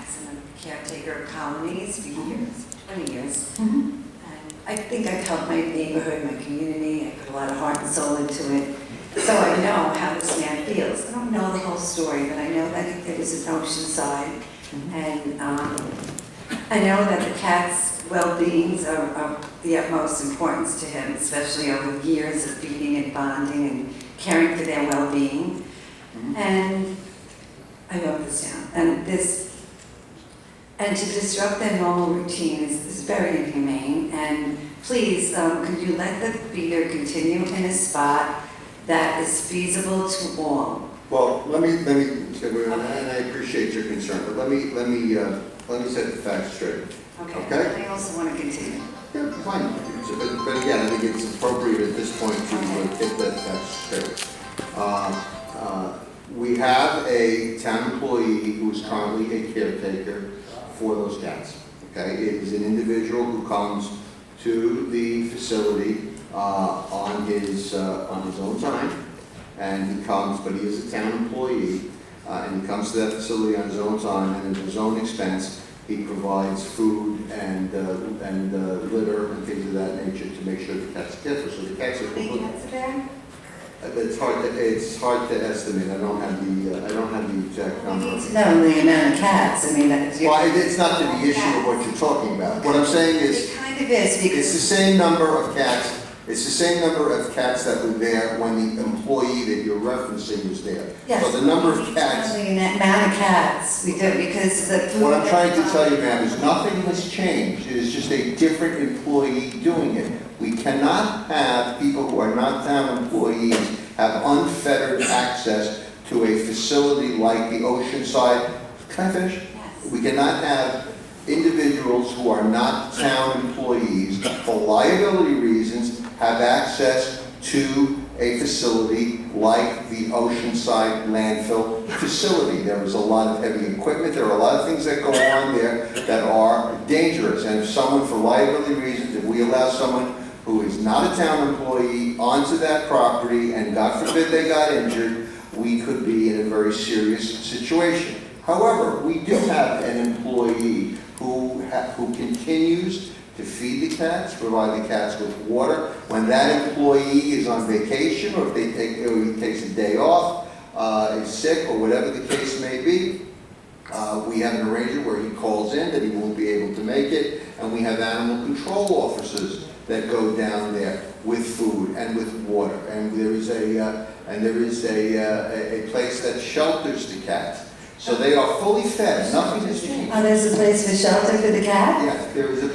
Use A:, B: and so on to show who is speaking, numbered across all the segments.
A: cats and a caretaker of colonies for years, 20 years.
B: Mhm.
A: And I think I've helped my neighborhood, my community. I put a lot of heart and soul into it. So I know how this man feels. I don't know the whole story, but I know that it was in Oceanside. And I know that the cats' well-beings are of the utmost importance to him, especially over years of feeding and bonding and caring for their well-being. And I wrote this down. And to disrupt their normal routine is very inhumane. And please, could you let the feeder continue in a spot that is feasible to all?
C: Well, let me, and I appreciate your concern, but let me set the facts straight.
A: Okay.
C: Okay?
A: I also want to continue.
C: Yeah, fine. But again, I think it's appropriate at this point to get that facts straight. We have a town employee who is currently a caretaker for those cats. Okay, it is an individual who comes to the facility on his own time, and he comes, but he is a town employee, and he comes to that facility on his own time and at his own expense. He provides food and litter and things of that nature to make sure the cats are cared for. So the cats are
A: How many cats are there?
C: It's hard to estimate. I don't have the exact
A: We need
C: number.
A: to know the amount of cats. I mean, that's
C: Well, it's not to the issue of what you're talking about. What I'm saying is,
A: It kind of is
C: it's the
A: because
C: same number of cats. It's the same number of cats that were there when the employee that you're referencing was there.
A: yes,
C: So the number
A: we
C: of
A: need to
C: cats.
A: know the amount of cats we do because the food.
C: What I'm trying to tell you, ma'am, is nothing has changed. It is just a different employee doing it. We cannot have people who are not town employees have unfettered access to a facility like the Oceanside. Can I finish?
A: Yes.
C: We cannot have individuals who are not town employees, for liability reasons, have access to a facility like the Oceanside landfill facility. There is a lot of heavy equipment. There are a lot of things that go on there that are dangerous. And if someone, for liability reasons, if we allow someone who is not a town employee onto that property, and God forbid they got injured, we could be in a very serious situation. However, we do have an employee who continues to feed the cats, provide the cats with water. When that employee is on vacation, or if he takes a day off, is sick, or whatever the case may be, we have an arrangement where he calls in that he won't be able to make it, and we have animal control officers that go down there with food and with water. And there is a place that shelters the cats. So they are fully fed. Nothing has changed.
A: Oh, there's a place for shelter for the cat?
C: Yes, there is a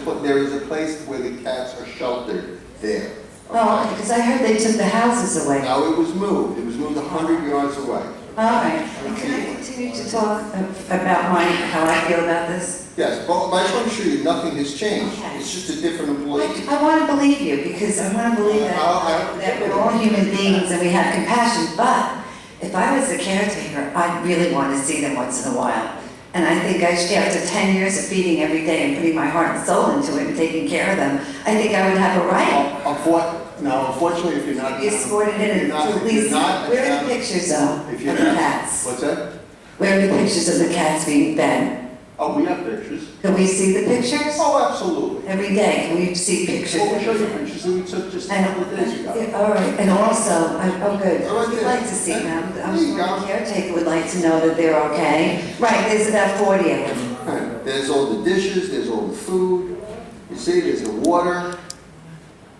C: place where the cats are sheltered there.
A: Oh, because I heard they took the houses away.
C: Now it was moved. It was moved 100 yards away.
A: All right. And can I continue to talk about how I feel about this?
C: Yes, but I just want to show you nothing has changed.
A: Okay.
C: It's just a different employee.
A: I want to believe you because I want to believe that we're all human beings and we have compassion. But if I was the caretaker, I'd really want to see them once in a while. And I think after 10 years of feeding every day and putting my heart and soul into it and taking care of them, I think I would have a right.
C: Unfortunately, if you're not,
A: You escorted in and at least, where are the pictures of the cats?
C: What's that?
A: Where are the pictures of the cats being fed?
C: Oh, we have pictures.
A: Can we see the pictures?
C: Oh, absolutely.
A: Every day, can we see pictures?
C: Well, we'll show you pictures that we took just a couple of days ago.
A: Yeah, all right, and also, good,
C: All right,
A: we'd
C: there.
A: like to see them. I'm
C: There you
A: sure
C: go.
A: the caretaker would like to know that they're okay. Right, there's about 40 of them.
C: Right. There's all the dishes, there's all the food. You see, there's the water.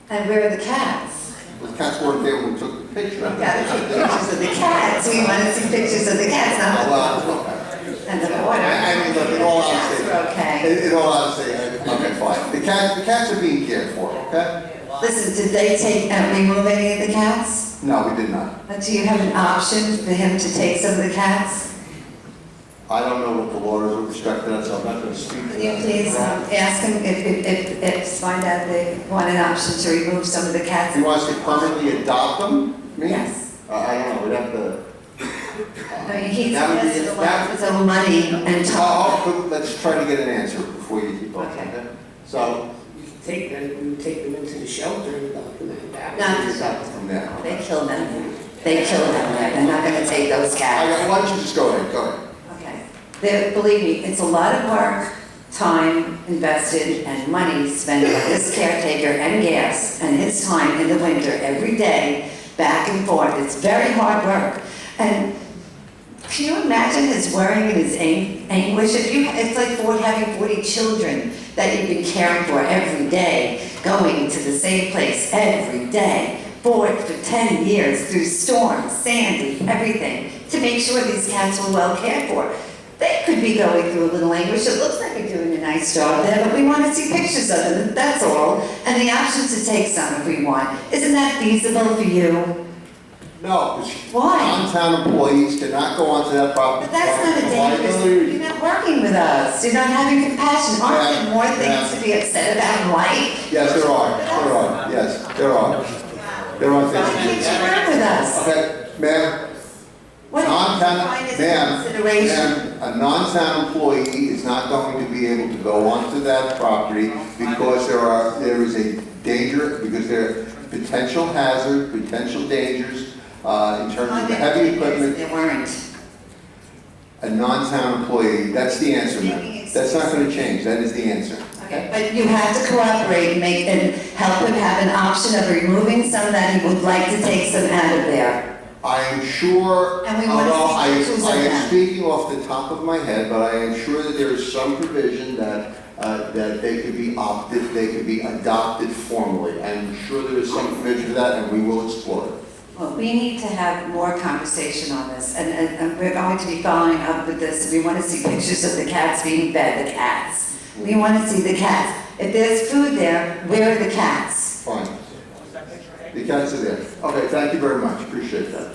A: And where are the cats?
C: The cats weren't there when we took the picture.
A: We've got to take pictures of the cats. We want to see pictures of the cats, not and the water.
C: I mean, look, in all
A: The cats
C: honesty,
A: are okay.
C: in all honesty, okay, fine. The cats are being cared for, okay?
A: Listen, did they take and remove any of the cats?
C: No, we did not.
A: Do you have an option for him to take some of the cats?
C: I don't know what the law is with respect to that, so I'm not going to speak to
A: Can you
C: that.
A: please ask him if find out they want an option to remove some of the cats?
C: He wants to permanently adopt them? Me?
A: Yes.
C: I don't know, we'd have to.
A: I mean, he's
C: That would be-
A: invested a lot of his own money and time.
C: Let's try to get an answer before you keep on.
A: Okay.
C: So,
D: You take them into the shelter and document that.
A: Not the shelter.
C: from there.
A: They kill them. They kill them. They're not going to take those cats.
C: Why don't you just go ahead, go ahead.
A: Okay. Believe me, it's a lot of work, time invested, and money spent by this caretaker and gas and his time in the winter every day, back and forth. It's very hard work. And can you imagine his worrying and his anguish? It's like having 40 children that you've been caring for every day, going to the same place every day, for 10 years, through storms, Sandy, everything, to make sure these cats were well cared for. They could be going through a little anguish. It looks like you're doing a nice job there, but we want to see pictures of them, that's all. And the option to take some if we want. Isn't that feasible for you?
C: No, because
A: Why?
C: non-town employees cannot go onto that property.
A: But that's not a dangerous, you're not working with us, you're not having compassion. Aren't there more things to be upset about in life?
C: Yes, there are, yes, there are. There are things.
A: Why can't you work with us?
C: Okay, ma'am,
A: What
C: non-town,
A: consideration?
C: a non-town employee is not going to be able to go onto that property because there is a danger, because there are potential hazard, potential dangers in terms of the heavy equipment.
A: There weren't.
C: A non-town employee, that's the answer, ma'am. That's not going to change, that is the answer.
A: Okay, but you have to cooperate and help him have an option of removing some that he would like to take some out of there.
C: I am sure,
A: And we want to
C: although
A: see pictures of
C: I am
A: them.
C: speaking off the top of my head, but I am sure that there is some provision that they could be adopted formally. I'm sure there is some provision for that, and we will explore it.
A: Well, we need to have more conversation on this, and we're going to be following up with this. We want to see pictures of the cats being fed, the cats. We want to see the cats. If there's food there, where are the cats?
C: Fine. The cats are there. Okay, thank you very much, appreciate that.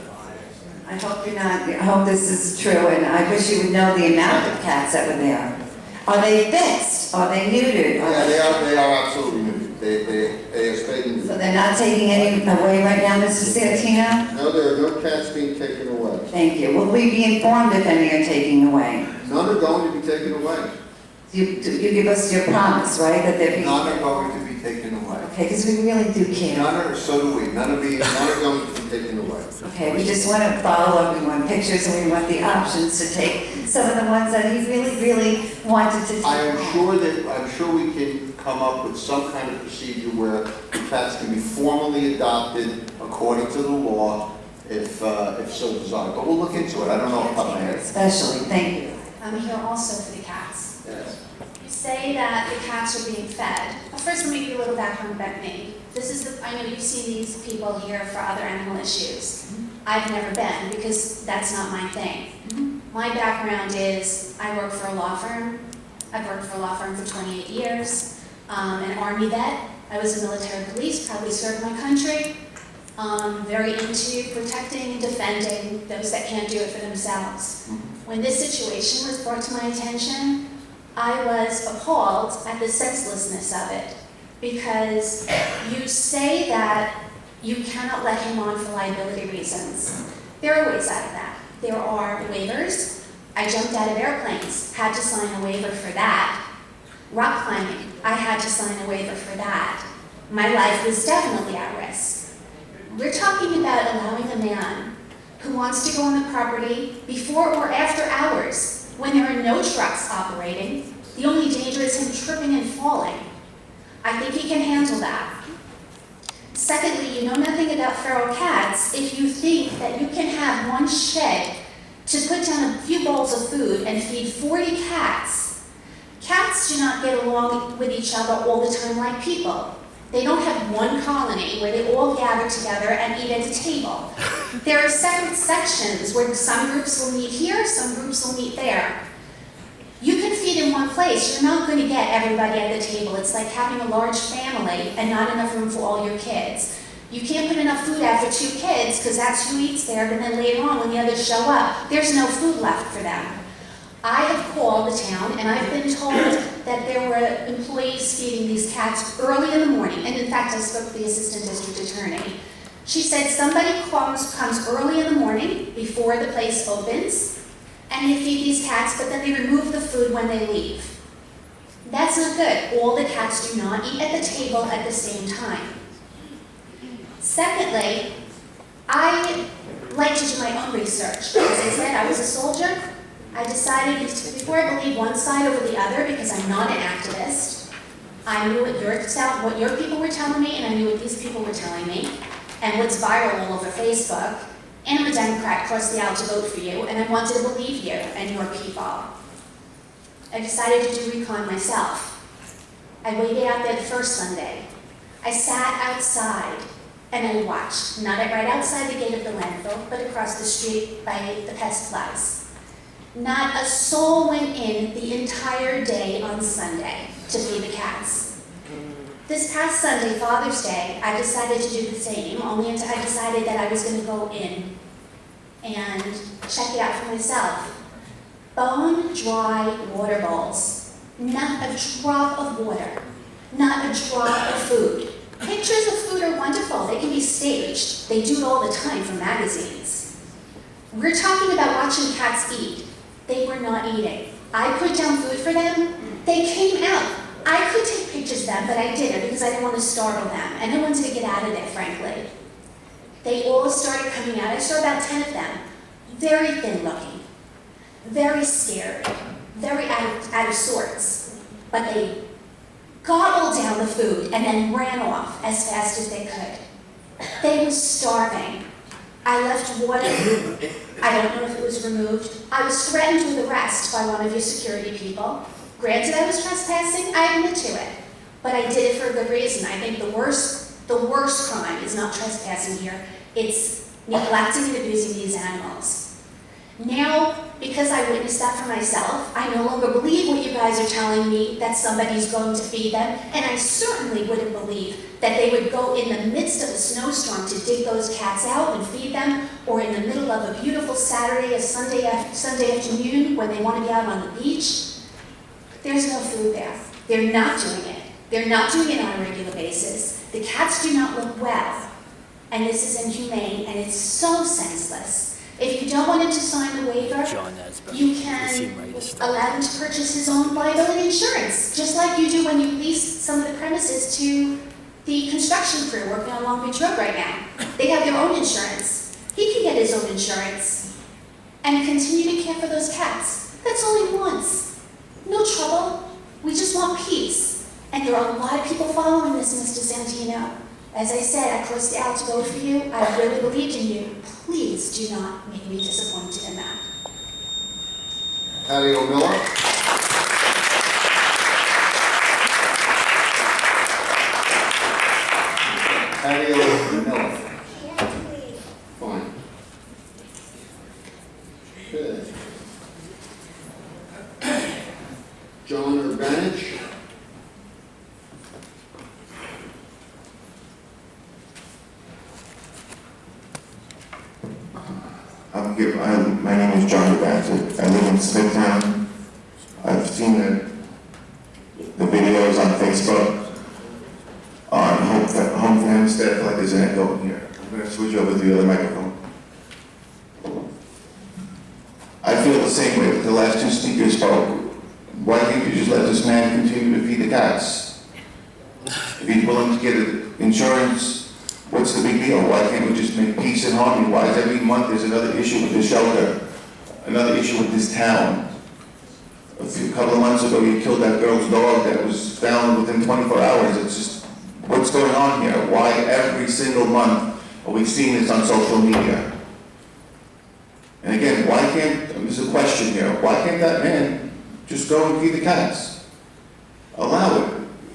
A: I hope this is true, and I wish you would know the amount of cats that were there. Are they fixed? Are they neutered?
C: Yeah, they are absolutely new. They are spayed and
A: So
C: neutered.
A: they're not taking any away right now, Mr. Santino?
C: No, there are no cats being taken away.
A: Thank you. Will we be informed if any are taken away?
C: None are going to be taken away.
A: You give us your promise, right, that they're being...
C: None are going to be taken away.
A: Okay, because we really do care.
C: None are, so do we. None are going to be taken away.
A: Okay, we just want to follow up, we want pictures, and we want the options to take some of the ones that he really wanted to take.
C: I'm sure we can come up with some kind of procedure where the cats can be formally adopted according to the law if so desired. But we'll look into it. I don't know off the top of my head.
A: Especially, thank you.
B: I'm here also for the cats.
C: Yes.
B: You say that the cats are being fed. Well, first, let me give you a little background about me. I know you've seen these people here for other animal issues. I've never been because that's not my thing. My background is I work for a law firm. I've worked for a law firm for 28 years. An Army vet. I was a military police, probably served my country. Very into protecting and defending those that can't do it for themselves. When this situation was brought to my attention, I was appalled at the senselessness of it, because you say that you cannot let him on for liability reasons. There are ways out of that. There are waivers. I jumped out of airplanes, had to sign a waiver for that. Rock climbing, I had to sign a waiver for that. My life was definitely at risk. We're talking about allowing a man who wants to go on the property before or after hours when there are no trucks operating. The only danger is him tripping and falling. I think he can handle that. Secondly, you know nothing about feral cats if you think that you can have one shed to put down a few bowls of food and feed 40 cats. Cats do not get along with each other all the time like people. They don't have one colony where they all gather together and eat at a table. There are separate sections where some groups will meet here, some groups will meet there. You can feed in one place. You're not going to get everybody at the table. It's like having a large family and not enough room for all your kids. You can't put enough food out for 2 kids because that's who eats there, but then later on when the others show up, there's no food left for them. I have called the town and I've been told that there were employees feeding these cats early in the morning, and in fact I spoke to the assistant district attorney. She said somebody comes early in the morning before the place opens, and they feed these cats, but then they remove the food when they leave. That's not good. All the cats do not eat at the table at the same time. Secondly, I like to do my own research. As I said, I was a soldier. I decided, before I believe one side over the other, because I'm not an activist, I knew what your people were telling me, and I knew what these people were telling me, and what's viral all over Facebook. And I'm a Democrat, crossed the aisle to vote for you, and I wanted to believe you and your people. I decided to do recon myself. I waited out there the first Sunday. I sat outside and I watched, not right outside the gate of the landfill, but across the street by the pet supplies. Not a soul went in the entire day on Sunday to feed the cats. This past Sunday, Father's Day, I decided to do the same, only until I decided that I was going to go in and check it out for myself. Bone dry water bowls, not a drop of water, not a drop of food. Pictures of food are wonderful, they can be staged. They do it all the time for magazines. We're talking about watching cats eat. They were not eating. I put down food for them, they came out. I could take pictures of them, but I didn't because I didn't want to startle them, and I wanted to get out of there, frankly. They all started coming out. I saw about 10 of them, very thin looking, very scared, very out of sorts, but they gobbled down the food and then ran off as fast as they could. They were starving. I left water. I don't know if it was removed. I was threatened with arrest by one of your security people. Granted, I was trespassing, I admit to it, but I did it for a good reason. I think the worst crime is not trespassing here, it's neglecting and abusing these animals. Now, because I witnessed that for myself, I no longer believe what you guys are telling me, that somebody's going to feed them, and I certainly wouldn't believe that they would go in the midst of a snowstorm to dig those cats out and feed them, or in the middle of a beautiful Saturday or Sunday afternoon when they want to be out on the beach. There's no food there. They're not doing it. They're not doing it on a regular basis. The cats do not look well. And this is inhumane, and it's so senseless. If you don't want him to sign the waiver, you can allow him to purchase his own liability insurance, just like you do when you lease some of the premises to the construction crew working on Long Beach Road right now. They have their own insurance. He can get his own insurance and continue to care for those cats. That's only once. No trouble. We just want peace. And there are a lot of people following this, Mr. Santino. As I said, I crossed the aisle to vote for you. I really believed in you. Please do not make me disappointed in that.
C: Patty O'Miller. Patty O'Miller. Fine. Okay. John Urbanich.
E: My name is John Urbanich. I live in Smithtown. I've seen the videos on Facebook on Home for Hempstead. I feel like there's an echo here. I'm going to switch over to the other microphone. I feel the same way that the last two speakers spoke. Why can't you just let this man continue to feed the cats? If he's willing to get insurance, what's the big deal? Why can't we just make peace and harmony? Why is every month there's another issue with this shelter, another issue with this town? A couple of months ago you killed that girl's dog that was found within 24 hours. It's just, what's going on here? Why every single month are we seeing this on social media? And again, why can't, there's a question here, why can't that man just go and feed the cats? Allow it.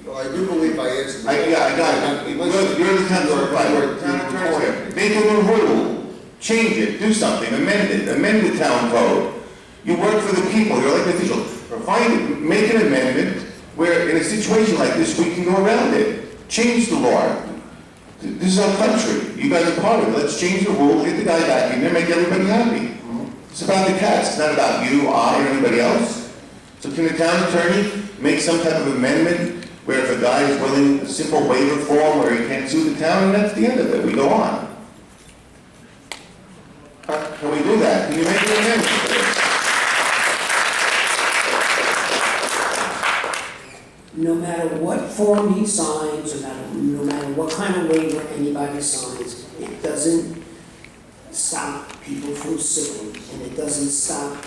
C: Well, I do believe I answered.
E: I got it. You're the town attorney. Make a new rule. Change it. Do something. Amend it. Amend the town code. You work for the people. You're like an official. Make an amendment where in a situation like this we can go around it. Change the law. This is our country. You guys are part of it. Let's change the rule, get the guy back in there, make everybody happy. It's about the cats. It's not about you, I, or anybody else. So can the town attorney make some type of amendment where if a guy is willing, a simple waiver form where he can't sue the town, and that's the end of it. We go on. Can we do that? Can you make an amendment for this?
D: No matter what form he signs, no matter what kind of waiver anybody signs, it doesn't stop people from suing, and it doesn't stop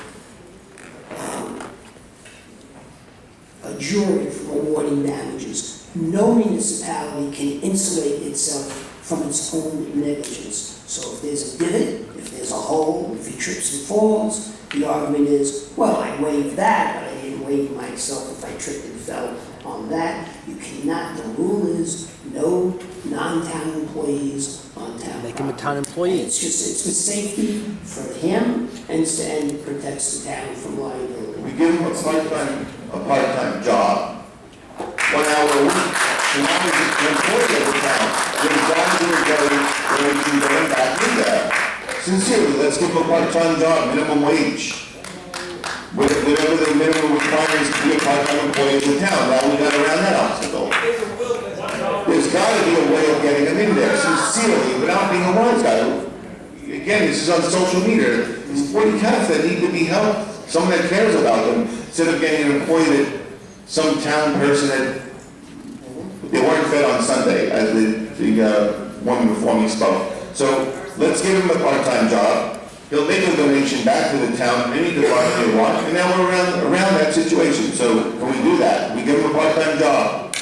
D: a jury from awarding damages. No municipality can insulate itself from its own negligence. So if there's a divot, if there's a hole, if he trips and falls, the argument is, well, I waived that, but I didn't waive myself if I tripped and fell on that. You cannot, the rule is no non-town employees on town
F: Make him a
D: property.
F: town employee.
D: It's just, it's for safety for him and it protects the town from liability.
E: We give him a part-time job, 1 hour a week, so now he's an employee of the town. When he's down to the very, where he can go back in there. Sincerely, let's give him a part-time job, minimum wage. Whatever the minimum requires to be a part-time employee of the town. Now we got around that obstacle. There's got to be a way of getting them in there, sincerely, without being a wise guy. Again, this is on social media. There's 40 cats that need to be helped. Someone that cares about them, instead of getting an employee that some town person that they weren't fed on Sunday, as the woman before me spoke. So let's give him a part-time job. He'll make a donation back to the town, any department they want, and now we're around that situation. So can we do that? We give him a part-time job.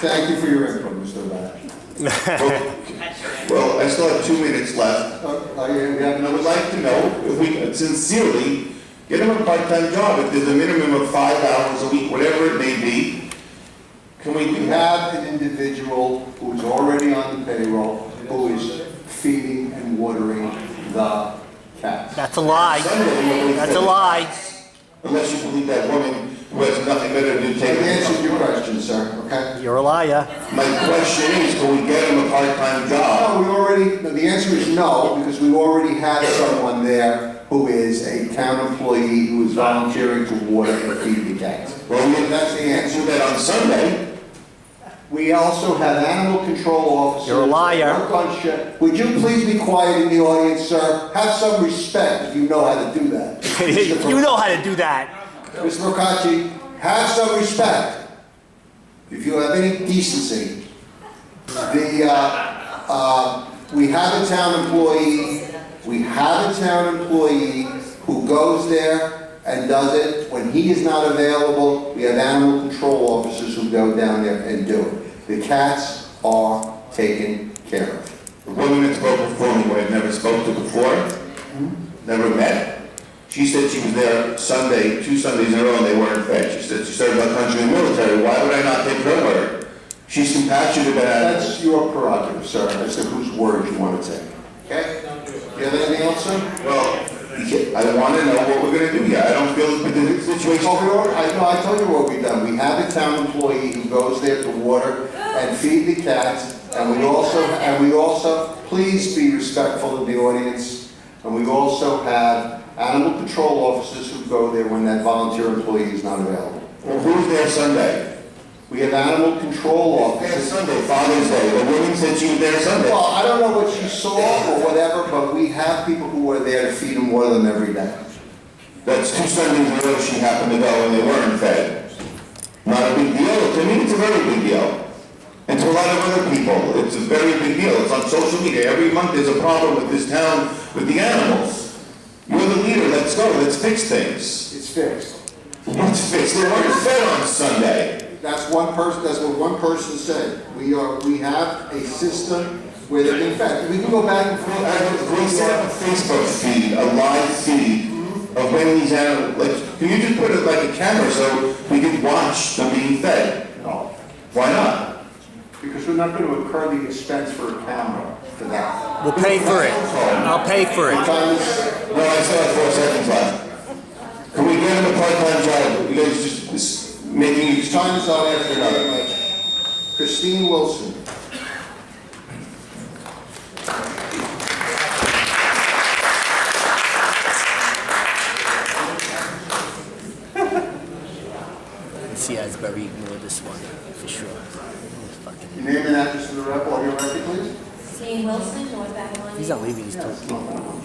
C: Thank you for your input, Mr. Bash.
E: Well, I still have 2 minutes left.
C: Yeah,
E: And I would like to know if we could sincerely get him a part-time job. If there's a minimum of 5 hours a week, whatever it may be, can we
C: we
E: do that?
C: have an individual who's already on the payroll, who is feeding and watering the cats.
F: That's a lie. That's a lie.
E: Unless you believe that woman who has nothing better to do,
C: I've
E: take
C: answered
E: it.
C: your question, sir, okay?
F: You're a liar.
E: My question is, can we get him a part-time job?
C: No, the answer is no, because we already have someone there who is a town employee who is volunteering to water and feed the cats.
E: Well,
C: That's the answer.
E: do that on Sunday.
C: We also have animal control officers.
F: You're a liar.
C: that work on shift. Would you please be quiet in the audience, sir? Have some respect if you know how to do that.
F: You know how to do that.
C: Mr. Procacci, have some respect. If you have any decency. We have a town employee who goes there and does it. When he is not available, we have animal control officers who go down there and do it. The cats are taken care of.
E: The woman that spoke before me, who I've never spoke to before, never met, she said she was there Sunday, 2 Sundays in a row, and they weren't fed. She said she served our country in the military. Why would I not take her word? She's compassionate about it.
C: That's your prerogative, sir, as to whose word you want to take. Okay? Do you have anything else, sir?
E: Well, I want to know what we're going to do here. I don't feel the situation.
C: I told you what we've done. We have a town employee who goes there to water and feed the cats, and we also, please be respectful of the audience, and we also have animal control officers who go there when that volunteer employee is not available.
E: Well, who's there Sunday?
C: We have animal control
E: There
C: officers.
E: Sunday, Father's Day. The woman said she was there Sunday.
C: Well, I don't know what you saw or whatever, but we have people who are there to feed and water them every day.
E: That's 2 Sundays in a row she happened to go and they weren't fed. Not a big deal. To me, it's a very big deal. And to a lot of other people, it's a very big deal. It's on social media. Every month there's a problem with this town, with the animals. You're the leader. Let's go. Let's fix things.
C: It's fixed.
E: Let's fix. They weren't fed on Sunday.
C: That's one person, that's what one person said. We have a system where they're being fed. We can go back and forth.
E: We set up a Facebook feed, a live feed of when these animals, like, can you just put it like a camera so we can watch them being fed?
C: No,
E: Why not?
C: because we're not going to incur the expense for a camera for that.
F: We'll pay for it. I'll pay for
C: The
F: it.
C: time is,
E: No, I still have 4 seconds left. Can we get him a part-time job? You guys just making you
C: time is up after another. Christine Wilson.
F: See, Asbury ignore this one, for sure.
C: Your name and address for the record, on your record, please.
B: Christine Wilson, North Babylon.
F: He's not leaving, he's talking.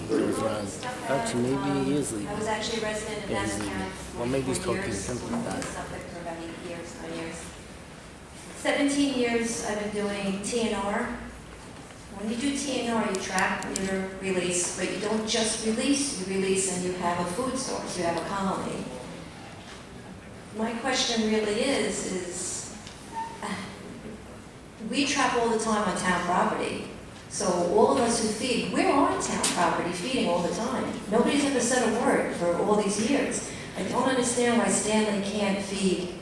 F: Goes around. Actually, maybe he is leaving.
B: I was actually a resident of
F: Yeah, he's
B: Nassau
F: leaving.
B: County.
F: Well, maybe he's
B: for
F: talking to
B: 4
F: him
B: years.
F: about it.
B: Suffolk for about 8 years, 9 years. 17 years I've been doing TNR,
G: when you do TNR, you trap, neuter, release, but you don't just release, you release and you have a food source, you have a colony. My question really is we trap all the time on town property. So all of us who feed, we're on town property feeding all the time. Nobody's ever said a word for all these years. I don't understand why Stanley can't feed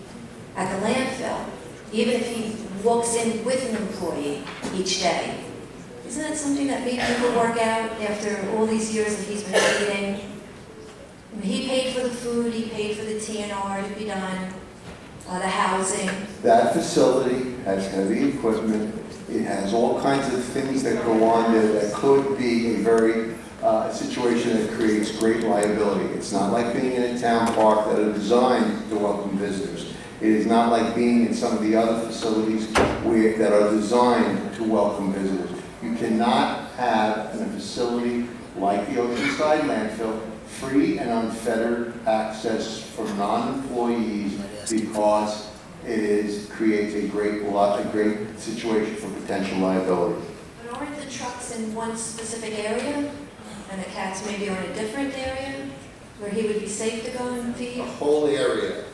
G: at the landfill, even if he walks in with an employee each day. Isn't that something that maybe people work out after all these years that he's been feeding? I mean, he paid for the food, he paid for the TNR to be done, the housing.
C: That facility has heavy equipment. It has all kinds of things that go on there that could be a very situation that creates great liability. It's not like being in a town park that are designed to welcome visitors. It is not like being in some of the other facilities that are designed to welcome visitors. You cannot have in a facility like the Oceanside landfill free and unfettered access for non-employees because it creates a great situation for potential liability.
G: But aren't the trucks in one specific area, and the cats maybe are in a different area, where he would be safe to go and feed?
C: The whole area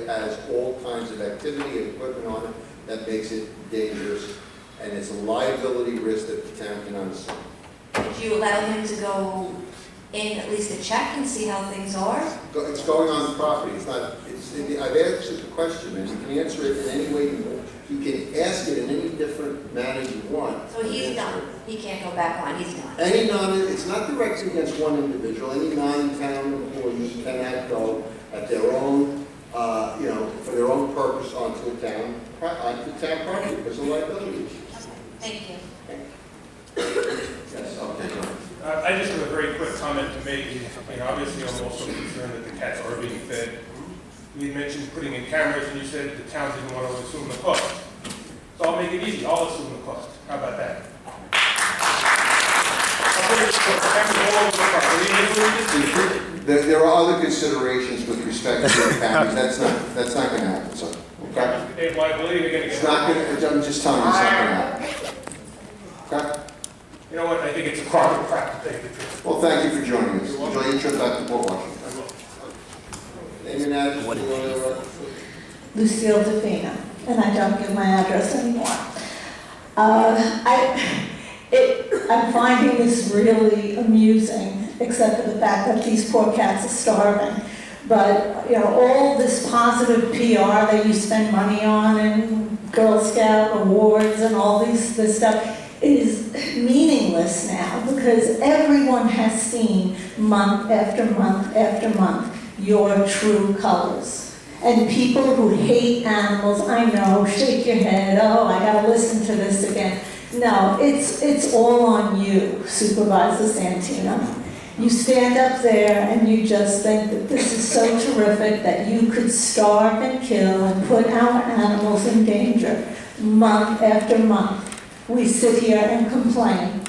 C: has all kinds of activity and equipment on it that makes it dangerous, and it's a liability risk that the town can understand.
G: Would you allow him to go in at least to check and see how things are?
C: It's going on the property. I've answered the question, and you can answer it in any way you want. You can ask it in any different manner you want.
G: So he's done. He can't go back on. He's done.
C: It's not directed against one individual. Any non-town employee cannot go at their own, for their own purpose onto town property because of liability issues.
G: Thank you.
C: Yes, okay, go ahead.
H: I just have a very quick comment to make. Obviously, I'm also concerned that the cats are being fed. You mentioned putting in cameras, and you said the town didn't want to assume the cost. So I'll make it easy. I'll assume the cost. How about that?
C: There are other considerations with respect to the cameras. That's not going to happen. So, okay.
H: Liability, again.
C: It's not going to. I'm just telling you, it's not going to happen. Okay.
H: You know what? I think it's a crock to take the truth.
C: Well, thank you for joining us. Enjoy your trip back to Port Washington. Name and address.
I: Lucille Defina, and I don't give my address anymore. I'm finding this really amusing, except for the fact that these poor cats are starving. But, all this positive PR that you spend money on and Girl Scout awards and all this stuff is meaningless now because everyone has seen month after month after month your true colors. And people who hate animals, I know, shake your head, oh, I gotta listen to this again. No, it's all on you, Supervisor Santina. You stand up there and you just think that this is so terrific that you could starve and kill and put our animals in danger month after month. We sit here and complain.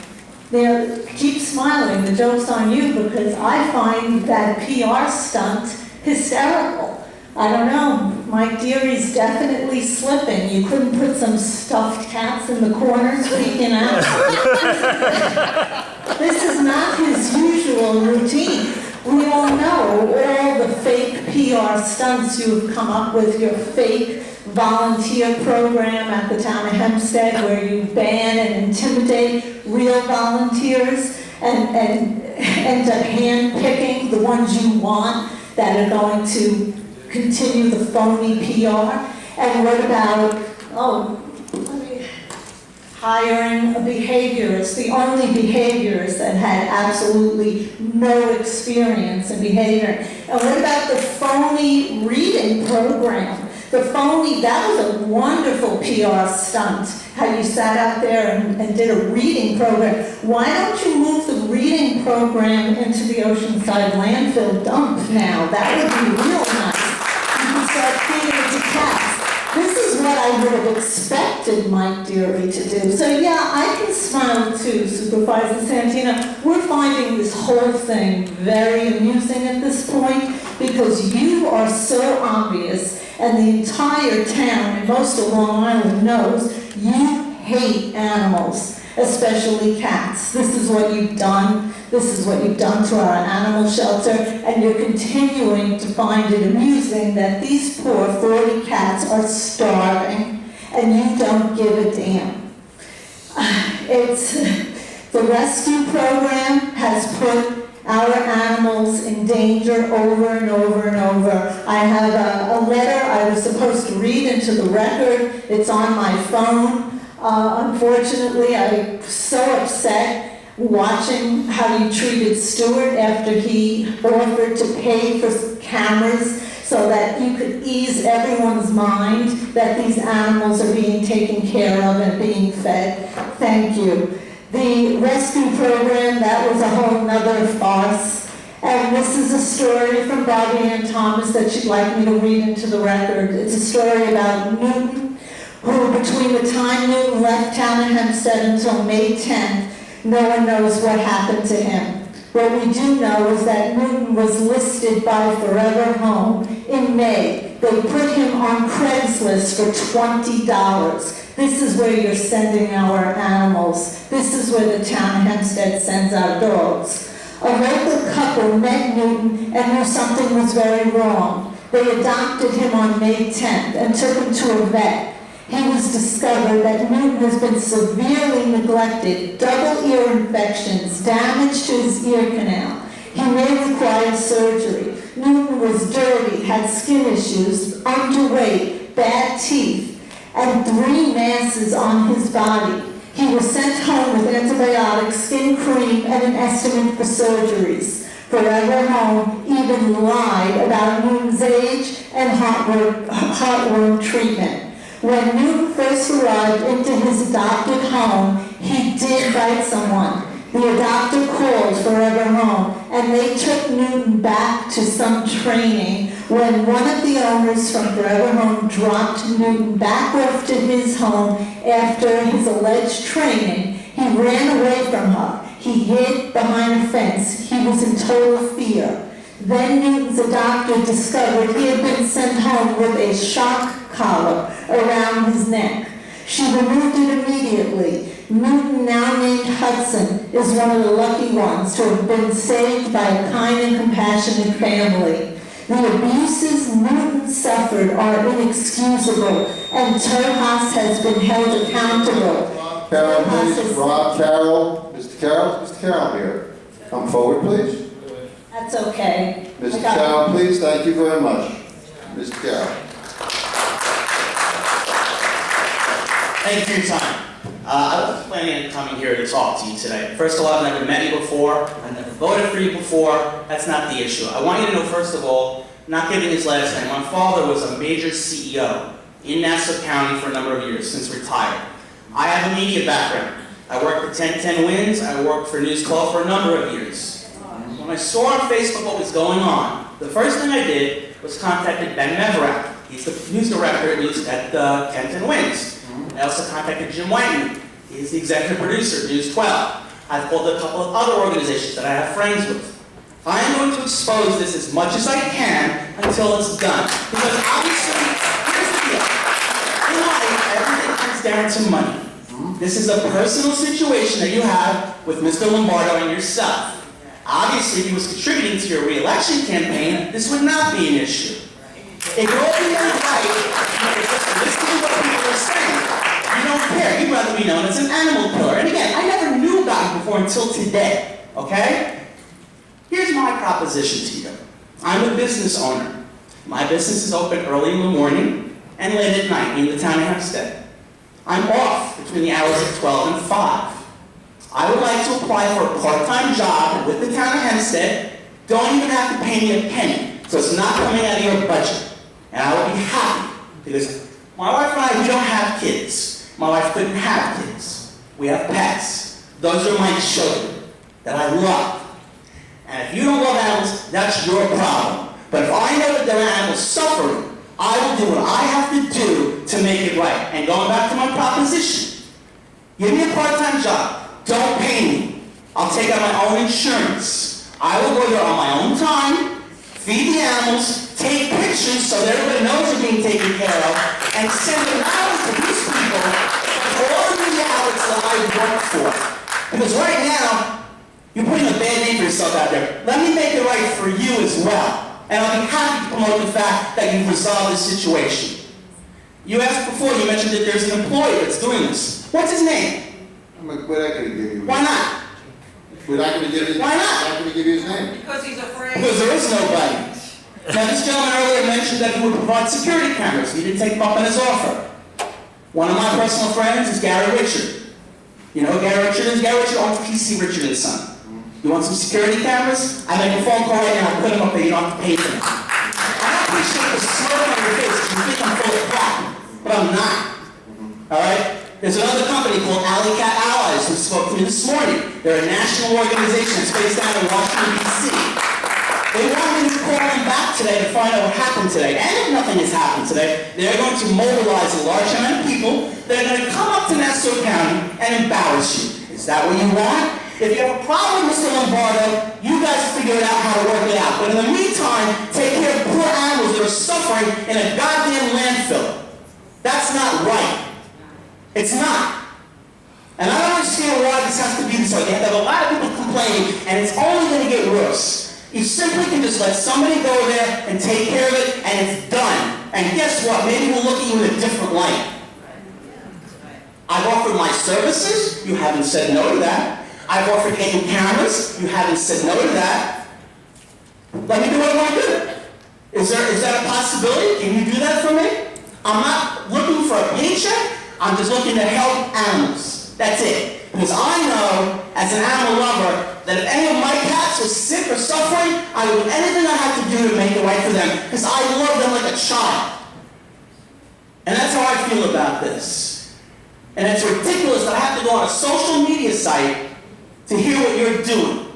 I: Now, keep smiling, the joke's on you, because I find that PR stunt hysterical. I don't know, Mike Deary's definitely slipping. You couldn't put some stuffed cats in the corners peeking out. This is not his usual routine. We all know all the fake PR stunts you've come up with, your fake volunteer program at the town of Hempstead where you ban and intimidate real volunteers and end up hand-picking the ones you want that are going to continue the phony PR. And what about, hiring a behaviorist, the only behaviorist that had absolutely no experience in behavior. And what about the phony reading program? That was a wonderful PR stunt, how you sat out there and did a reading program. Why don't you move the reading program into the Oceanside landfill dump now? That would be real nice. You can start feeding it to cats. This is what I would have expected Mike Deary to do. So yeah, I can smile too, Supervisor Santina. We're finding this whole thing very amusing at this point because you are so obvious and the entire town and most of Long Island knows you hate animals. especially cats. This is what you've done. This is what you've done to our animal shelter, and you're continuing to find it amusing that these poor 40 cats are starving, and you don't give a damn. The rescue program has put our animals in danger over and over and over. I have a letter I was supposed to read into the record. It's on my phone. Unfortunately, I'm so upset watching how you treated Stuart after he offered to pay for cameras so that you could ease everyone's mind that these animals are being taken care of and being fed. Thank you. The rescue program, that was a whole nother farce. And this is a story from Bobby Ann Thomas that she'd like me to read into the record. It's a story about Newton, who between the time Newton left town of Hempstead until May 10th, no one knows what happened to him. What we do know is that Newton was listed by Forever Home in May. They put him on Craigslist for $20. This is where you're sending our animals. This is where the town of Hempstead sends our dogs. A local couple met Newton and knew something was very wrong. They adopted him on May 10th and took him to a vet. He was discovered that Newton has been severely neglected, double ear infections, damage to his ear canal. He may require surgery. Newton was dirty, had skin issues, underweight, bad teeth, and 3 masses on his body. He was sent home with antibiotics, skin cream, and an estimate for surgeries. Forever Home even lied about Newton's age and heartworm treatment. When Newton first arrived into his adopted home, he did bite someone. The adopter called Forever Home, and they took Newton back to some training. When one of the owners from Forever Home dropped Newton back off to his home after his alleged training, he ran away from her. He hid behind a fence. He was in total fear. Then Newton's adopter discovered he had been sent home with a shock collar around his neck. She removed it immediately. Newton, now named Hudson, is one of the lucky ones to have been saved by a kind and compassionate family. The abuses Newton suffered are inexcusable, and Terhas has been held accountable.
C: Carol, please. Rob, Carol. Mr. Carroll? Mr. Carroll here. Come forward, please.
I: That's okay.
C: Mr. Carroll, please. Thank you very much. Mr. Carroll.
J: Thank you for your time. I wasn't planning on coming here to talk to you today. First of all, I've never met you before. I've never voted for you before. That's not the issue. I want you to know, first of all, not giving his last name, my father was a major CEO in Nassau County for a number of years, since retired. I have a media background. I worked for 1010 Wins. I worked for News 12 for a number of years. When I saw on Facebook what was going on, the first thing I did was contacted Ben Meverack. He's the news director at 1010 Wins. I also contacted Jim Whiten. He's the executive producer at News 12. I've called a couple of other organizations that I have friends with. I am going to expose this as much as I can until it's done. Because obviously, here's the deal. In life, everything comes down to money. This is a personal situation that you have with Mr. Lombardo and yourself. Obviously, if he was contributing to your re-election campaign, this would not be an issue. It could all be done right, but just listening to what people are saying. You don't care. You'd rather be known as an animal killer. And again, I never knew about you before until today, okay? Here's my proposition to you. I'm a business owner. My business is open early in the morning and late at night in the town of Hempstead. I'm off between the hours of 12 and 5. I would like to apply for a part-time job with the town of Hempstead. Don't even have to pay me a penny, so it's not coming out of your budget. And I would be happy, because my wife and I, we don't have kids. My wife couldn't have kids. We have pets. Those are my children that I love. And if you don't love animals, that's your problem. But if I know that there are animals suffering, I will do what I have to do to make it right. And going back to my proposition, give me a part-time job. Don't pay me. I'll take out my own insurance. I will go there on my own time, feed the animals, take pictures so that everybody knows they're being taken care of, and send them out to these people all over the media outlets that I work for. Because right now, you're putting a bad name for yourself out there. Let me make it right for you as well. And I'll be happy to promote the fact that you've resolved this situation. You asked before, you mentioned that there's an employee that's doing this. What's his name?
C: We're not going to give you.
J: Why not?
C: We're not going to give you.
J: Why not?
C: We're not going to give you his name.
K: Because he's afraid.
J: Because there is nobody. Now, this gentleman earlier mentioned that he would provide security cameras. He didn't take him up on his offer. One of my personal friends is Gary Richard. You know who Gary Richard is? Gary Richard owns PC Richard and Son. You want some security cameras? I make a phone call right now, I put them up there, you don't have to pay for them. I appreciate the smirk on your face, you think I'm full of crap, but I'm not. Alright? There's another company called Alley Cat Allies who spoke to me this morning. They're a national organization that's based out in Washington, D.C. They want me to call them back today to find out what happened today. And if nothing has happened today, they're going to mobilize a large amount of people that are going to come up to Nassau County and embarrass you. Is that what you want? If you have a problem with Mr. Lombardo, you guys figure out how to work it out. But in the meantime, take care of poor animals that are suffering in a goddamn landfill. That's not right. It's not. And I don't understand why this has to be this way. You have to have a lot of people complaining, and it's only going to get worse. You simply can just let somebody go there and take care of it, and it's done. And guess what? Maybe we'll look at you in a different light. I've offered my services. You haven't said no to that. I've offered to get you cameras. You haven't said no to that. Let me do what I want to do. Is that a possibility? Can you do that for me? I'm not looking for a paycheck. I'm just looking to help animals. That's it. Because I know, as an animal lover, that if any of my cats were sick or suffering, I would do anything I had to do to make it right for them. Because I love them like a child. And that's how I feel about this. And it's ridiculous that I have to go on a social media site to hear what you're doing.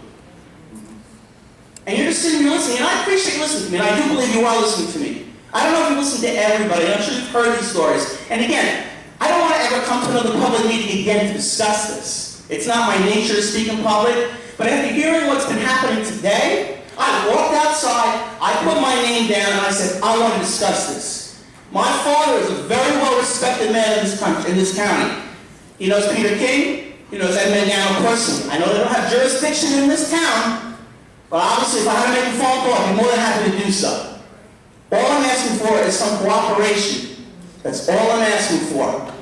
J: And you're just sitting here listening, and I appreciate you listening to me, and I do believe you are listening to me. I don't know if you listen to everybody, I'm sure you've heard these stories. And again, I don't want to ever come to another public meeting again to discuss this. It's not my nature to speak in public, but after hearing what's been happening today, I walked outside, I put my name down, and I said, I want to discuss this. My father is a very well-respected man in this country, in this county. He knows Peter King. He knows Ed Magano personally. I know they don't have jurisdiction in this town, but obviously if I had to make a phone call, I'd be more than happy to do so. All I'm asking for is some cooperation. That's all I'm asking for.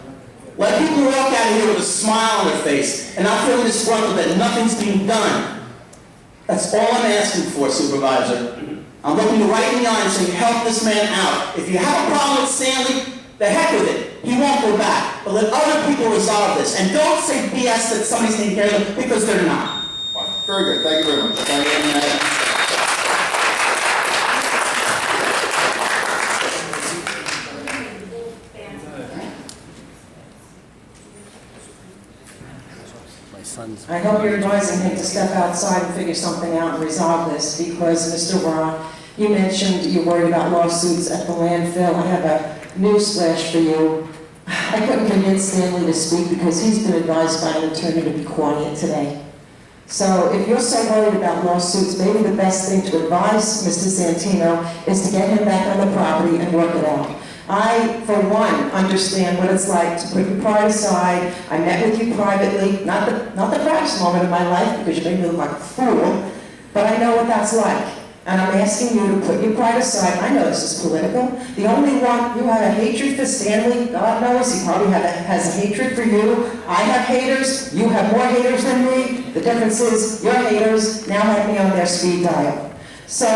J: Let people walk out of here with a smile on their face and not feeling disgruntled that nothing's being done. That's all I'm asking for, Supervisor. I'm looking you right in the eye and saying, help this man out. If you have a problem with Stanley, the heck with it. He won't go back. But let other people resolve this. And don't say BS that somebody's taking care of them, because they're not.
C: Very good. Thank you very much.
K: I hope you're advising him to step outside and figure something out and resolve this, because, Mr. Warren, you mentioned you're worried about lawsuits at the landfill. I have a newsflash for you. I couldn't convince Stanley to speak because he's been advised by an attorney to be quiet today. So if you're so worried about lawsuits, maybe the best thing to advise Mr. Santino is to get him back on the property and work it out. I, for one, understand what it's like to put your pride aside. I met with you privately, not the proudest moment of my life because you made me look like a fool, but I know what that's like. And I'm asking you to put your pride aside. I know this is political. The only one who had a hatred for Stanley, God knows, he probably has a hatred for you. I have haters. You have more haters than me. The difference is your haters now have me on their speed dial. So,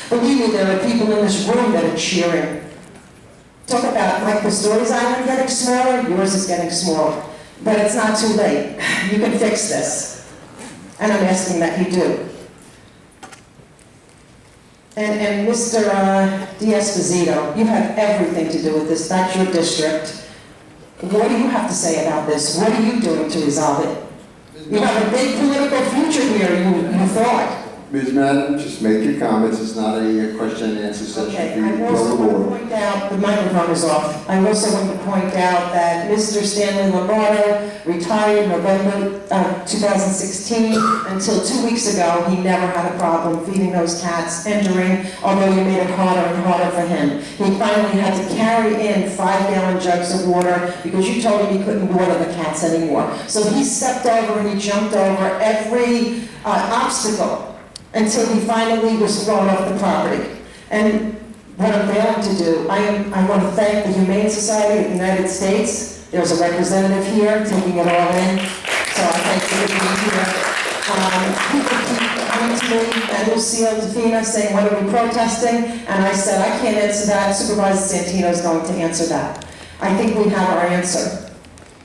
K: believe me, there are people in this room that are cheering. Talk about Mike Pistorius Island getting smaller, yours is getting smaller. But it's not too late. You can fix this. And I'm asking that you do. And Mr. D'Esposito, you have everything to do with this. That's your district. What do you have to say about this? What are you doing to resolve it? You have a big political future here, you thought.
C: Ms. Madden, just make your comments, it's not a question and answer session
K: Okay,
C: for you
K: I
C: to
K: also
C: tell the
K: want to
C: board.
K: point out, the microphone is off. I also want to point out that Mr. Stanley Lombardo retired November 2016. Until 2 weeks ago, he never had a problem feeding those cats, entering, although you made it harder and harder for him. He finally had to carry in 5-gallon jugs of water because you told him he couldn't water the cats anymore. So he stepped over and he jumped over every obstacle until he finally was thrown off the property. And what I'm failing to do, I want to thank the Humane Society of the United States. There's a representative here taking it all in, so I thank you for being here. People keep coming to me and Lucille Tafina saying, what are we protesting? And I said, I can't answer that, Supervisor Santino's going to answer that. I think we have our answer.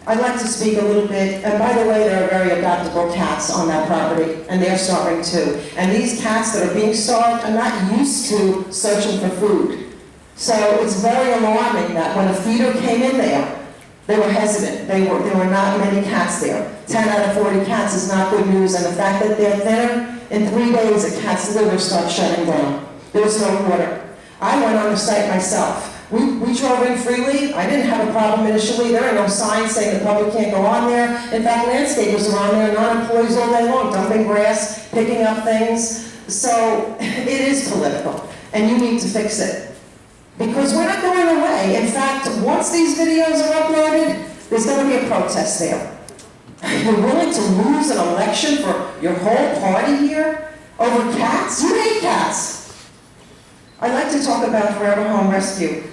K: I'd like to speak a little bit, and by the way, there are very adoptable cats on that property, and they're starving too. And these cats that are being starved are not used to searching for food. So it's very alarming that when a feeder came in there, they were hesitant. There were not many cats there. 10 out of 40 cats is not good news, and the fact that they're thinner, in 3 days a cat's liver starts shutting down. There was no water. I went on the site myself. We drove in freely. I didn't have a problem initially. There are no signs saying the public can't go on there. In fact, landscapers are on there, non-employees all day long, dumping grass, picking up things. So it is political, and you need to fix it. Because we're not going away. In fact, once these videos are uploaded, there's going to be a protest there. You're willing to lose an election for your whole party here over cats? You hate cats. I'd like to talk about Forever Home Rescue.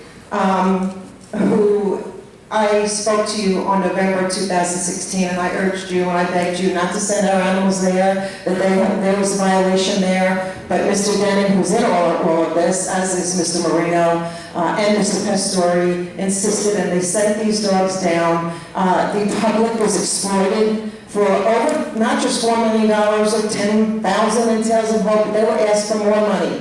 K: Who I spoke to you on November 2016, and I urged you and I begged you not to send our animals there, that there was a violation there. But Mr. Denning, who's in all of this, as is Mr. Marino and Mr. Pastore, insisted, and they sent these dogs down. The public was exploited for over, not just $4 million or 10,000 in Tales of Hope, they were asked for more money.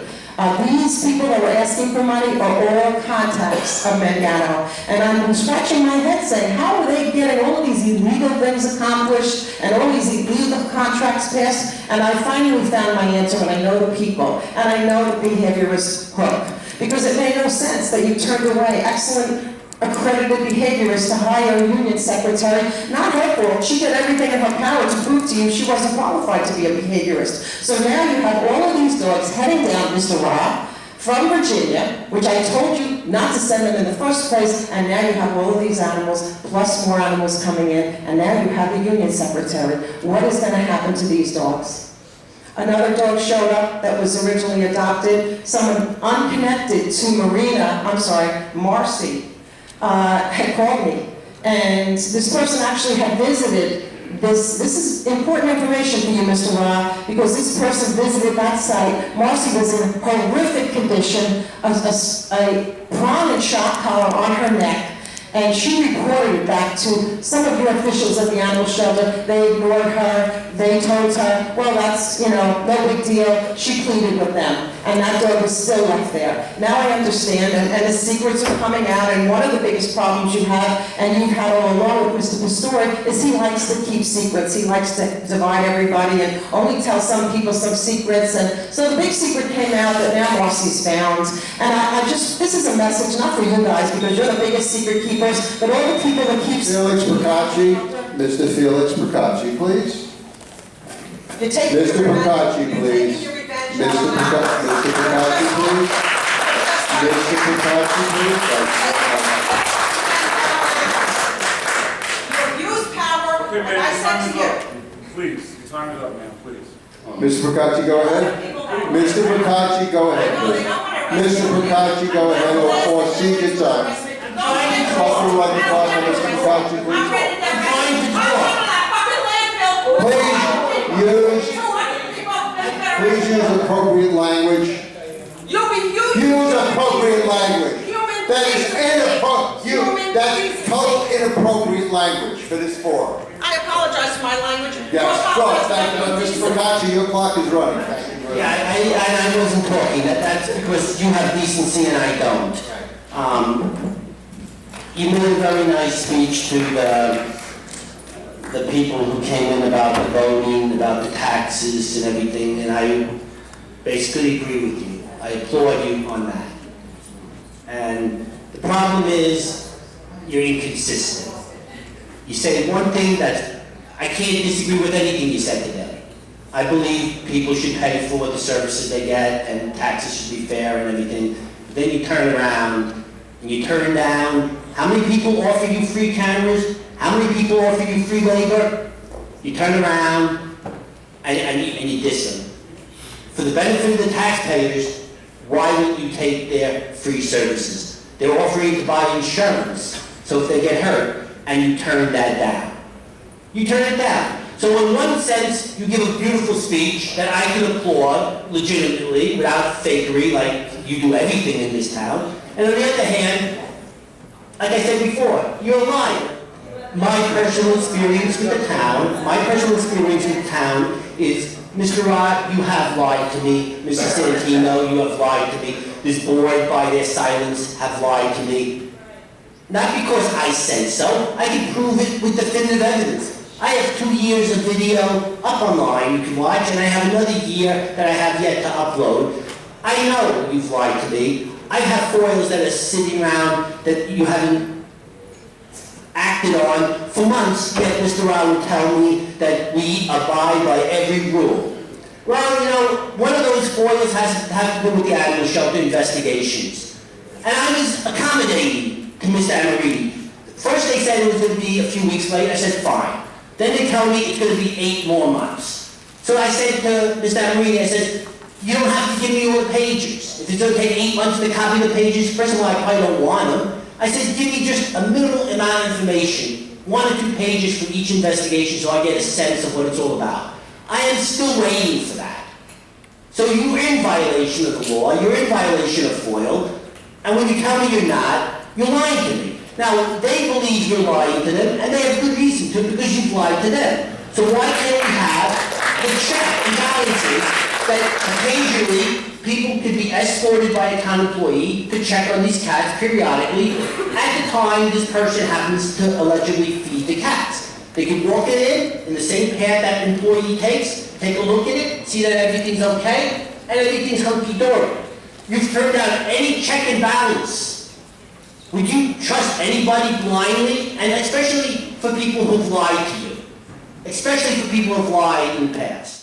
K: These people that were asking for money are all contacts of Mangano. And I'm scratching my head saying, how are they getting all of these illegal things accomplished and all these illegal contracts passed? And I finally found my answer, and I know the people, and I know the behaviorist hook. Because it made no sense that you turned away excellent accredited behaviorist to hire a union secretary. Not her fault. She did everything in her power to prove to you she wasn't qualified to be a behaviorist. So now you have all of these dogs heading down, Mr. Ra, from Virginia, which I told you not to send them in the first place, and now you have all of these animals, plus more animals coming in, and now you have a union secretary. What is going to happen to these dogs? Another dog showed up that was originally adopted. Someone unconnected to Marcy, had called me, and this person actually had visited this is important information for you, Mr. Ra, because this person visited that site. Marcy was in horrific condition, a prominent shock collar on her neck, and she reported it back to some of your officials at the animal shelter. They ignored her. They told her, well, that's, no big deal. She pleaded with them, and that dog was still left there. Now I understand, and the secrets are coming out, and one of the biggest problems you have, and you've had all along with Mr. Pastore, is he likes to keep secrets. He likes to divide everybody and only tell some people some secrets, and so the big secret came out that now Marcy's found. And this is a message, not for you guys, because you're the biggest secret keepers, but all the people that keep...
C: Felix Procacci, Mr. Felix Procacci, please.
K: You're taking
C: Mr.
K: your revenge.
C: Procacci,
K: You're
C: please.
K: taking your revenge
C: Mr.
K: on us.
C: Procacci, please. Mr. Procacci, please.
K: You abuse power,
H: Okay,
K: and
H: ma'am,
K: I
H: your
K: said
H: time
K: to
H: is
K: you.
H: up. Please, your time is up, ma'am, please.
C: Mr. Procacci, go ahead. Mr. Procacci, go ahead, please. Mr. Procacci, go ahead, or seek your time. Call for right department, Mr. Procacci, please. Please use appropriate language. Use appropriate language. That is inappropriate. That's total inappropriate language for this forum.
K: I apologize for my language.
C: Yes, go, thank you. Mr. Procacci, your clock is running. Thank you very much.
L: Yeah, I wasn't talking. That's because you have decency and I don't. You made a very nice speech to the people who came in about the voting, about the taxes and everything, and basically agree with you. I applaud you on that. And the problem is, you're inconsistent. You say one thing that I can't disagree with anything you said today. I believe people should pay for the services they get and taxes should be fair and everything. But then you turn around and you turn down, how many people offer you free cameras? How many people offer you free labor? You turn around and you diss them. For the benefit of the taxpayers, why wouldn't you take their free services? They're offering to buy insurance, so if they get hurt, and you turn that down. You turn it down. So in one sense, you give a beautiful speech that I can applaud legitimately, without fakery, like you do everything in this town. And on the other hand, like I said before, you're a liar. My personal experience with the town, is, Mr. Rod, you have lied to me. Mr. Santino, you have lied to me. This board, by their silence, have lied to me. Not because I said so, I can prove it with definitive evidence. I have 2 years of video up online you can watch, and I have another year that I have yet to upload. I know you've lied to me. I have foils that are sitting around that you haven't acted on for months, yet Mr. Rao would tell me that we abide by every rule. Well, you know, one of those foils has to do with the animal shelter investigations. And I was accommodating to Mr. Amariti. First they said it was going to be a few weeks late, I said fine. Then they tell me it's going to be 8 more months. So I said to Mr. Amariti, I said, you don't have to give me all the pages. If it's going to take 8 months to copy the pages, first of all, I probably don't want them. I said, give me just a minimal amount of information, 1 or 2 pages for each investigation so I get a sense of what it's all about. I am still waiting for that. So you're in violation of the law, you're in violation of FOIL, and when you tell me you're not, you're lying to me. Now, they believe you're lying to them, and they have good reason to, because you've lied to them. So why can't we have the check and balances that occasionally people could be escorted by a town employee to check on these cats periodically at the time this person happens to allegedly feed the cats. They could walk it in the same path that employee takes, take a look at it, see that everything's okay, and everything's hunky-dory. You've turned down any check and balance. Would you trust anybody blindly? And especially for people who've lied to you. Especially for people who've lied in the past.